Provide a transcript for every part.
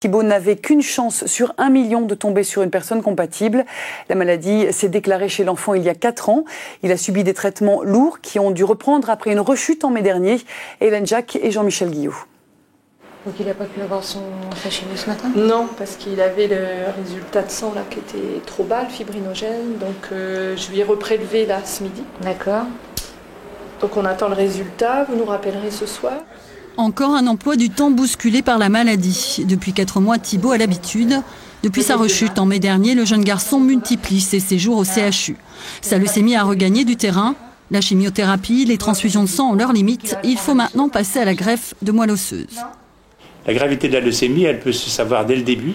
Thibault n'avait qu'une chance sur 1 million de tomber sur une personne compatible. La maladie s'est déclarée chez l'enfant il y a 4 ans. Il a subi des traitements lourds qui ont dû reprendre après une rechute en mai dernier. Hélène Jacques et Jean-Michel Guillot. Donc il n'a pas pu avoir sa chimio ce matin ? Non, parce qu'il avait le résultat de sang là, qui était trop bas, le fibrinogène. Donc je lui ai reprélevé là ce midi. D'accord. Donc on attend le résultat, vous nous rappellerez ce soir. Encore un emploi du temps bousculé par la maladie. Depuis 4 mois, Thibault a l'habitude. Depuis sa rechute en mai dernier, le jeune garçon multiplie ses séjours au CHU. Sa leucémie a regagné du terrain. La chimiothérapie, les transfusions de sang ont leurs limites. Il faut maintenant passer à la greffe de moelle osseuse. La gravité de la leucémie, elle peut se savoir dès le début.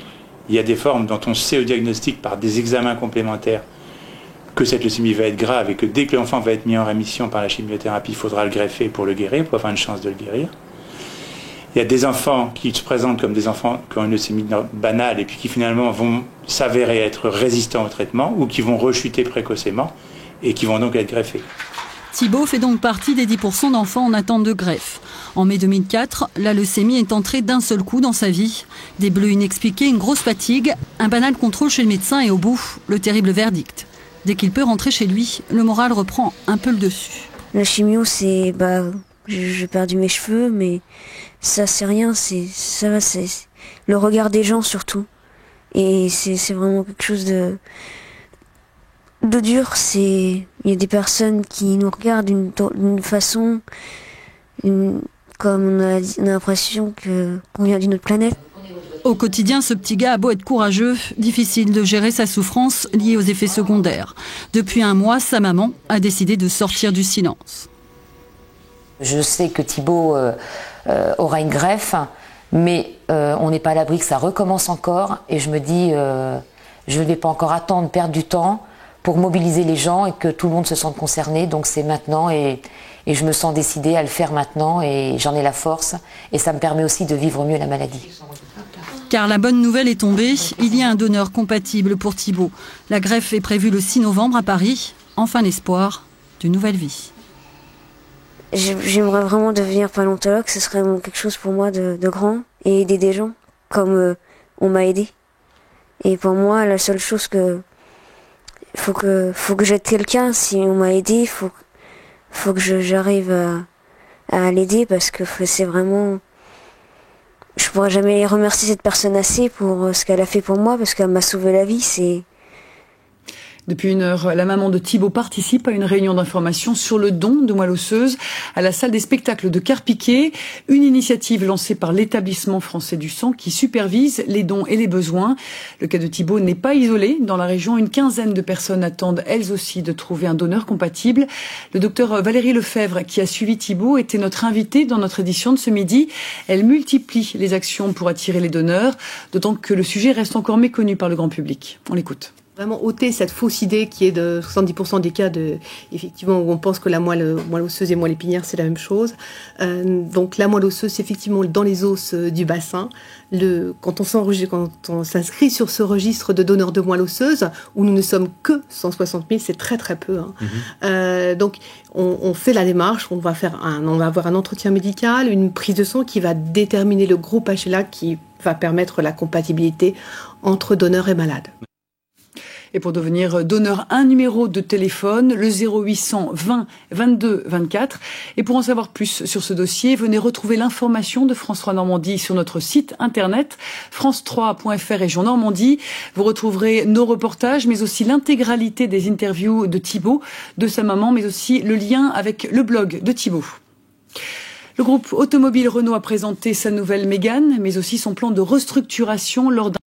Il y a des formes dont on sait au diagnostic par des examens complémentaires que cette leucémie va être grave et que dès que l'enfant va être mis en rémission par la chimiothérapie, il faudra le greffer pour le guérir, pour avoir une chance de le guérir. Il y a des enfants qui se présentent comme des enfants qui ont une leucémie banale et puis qui finalement vont s'avérer être résistants au traitement ou qui vont rechuter précocement et qui vont donc être greffés. Thibault fait donc partie des 10% d'enfants en attente de greffe. En mai 2004, la leucémie est entrée d'un seul coup dans sa vie. Des bleus inexpliqués, une grosse fatigue, un banal contrôle chez le médecin et au bout, le terrible verdict. Dès qu'il peut rentrer chez lui, le moral reprend un peu le dessus. La chimio, c'est... j'ai perdu mes cheveux, mais ça, c'est rien. C'est le regard des gens, surtout. Et c'est vraiment quelque chose de dur. Il y a des personnes qui nous regardent d'une façon... comme on a l'impression qu'on vient d'une autre planète. Au quotidien, ce petit gars a beau être courageux, difficile de gérer sa souffrance liée aux effets secondaires. Depuis 1 mois, sa maman a décidé de sortir du silence. Je sais que Thibault aura une greffe, mais on n'est pas à l'abri que ça recommence encore. Et je me dis, je ne vais pas encore attendre, perdre du temps pour mobiliser les gens et que tout le monde se sente concerné. Donc c'est maintenant et je me sens décidée à le faire maintenant et j'en ai la force. Et ça me permet aussi de vivre mieux la maladie. Car la bonne nouvelle est tombée, il y a un donneur compatible pour Thibault. La greffe est prévue le 6 novembre à Paris. Enfin l'espoir d'une nouvelle vie. J'aimerais vraiment devenir paléontologue, ce serait quelque chose pour moi de grand et aider des gens comme on m'a aidé. Et pour moi, la seule chose faut que j'aide quelqu'un. Si on m'a aidé, faut que j'arrive à l'aider parce que c'est vraiment... Je pourrais jamais remercier cette personne assez pour ce qu'elle a fait pour moi parce qu'elle m'a sauvé la vie. Depuis 1 heure, la maman de Thibault participe à une réunion d'information sur le don de moelle osseuse à la salle des spectacles de Carpiquet, une initiative lancée par l'établissement français du sang qui supervise les dons et les besoins. Le cas de Thibault n'est pas isolé. Dans la région, une quinzaine de personnes attendent elles aussi de trouver un donneur compatible. Le docteur Valérie Lefebvre, qui a suivi Thibault, était notre invitée dans notre édition de ce midi. Elle multiplie les actions pour attirer les donneurs, d'autant que le sujet reste encore méconnu par le grand public. On l'écoute. Vraiment ôter cette fausse idée qui est de 70% des cas effectivement, où on pense que la moelle osseuse et moelle épinière, c'est la même chose. Donc la moelle osseuse, c'est effectivement dans les os du bassin. Quand on s'inscrit sur ce registre de donneurs de moelle osseuse, où nous ne sommes que 160 000, c'est très très peu. Donc on fait la démarche, on va avoir un entretien médical, une prise de sang qui va déterminer le groupe HLA qui va permettre la compatibilité entre donneur et malade. Et pour devenir donneur, un numéro de téléphone, le 0800 20 22 24. Et pour en savoir plus sur ce dossier, venez retrouver l'information de France 3 Normandie sur notre site internet, france3.fr région Normandie. Vous retrouverez nos reportages, mais aussi l'intégralité des interviews de Thibault, de sa maman, mais aussi le lien avec le blog de Thibault. Le groupe automobile Renault a présenté sa nouvelle Mégane, mais aussi son plan de restructuration lors d'un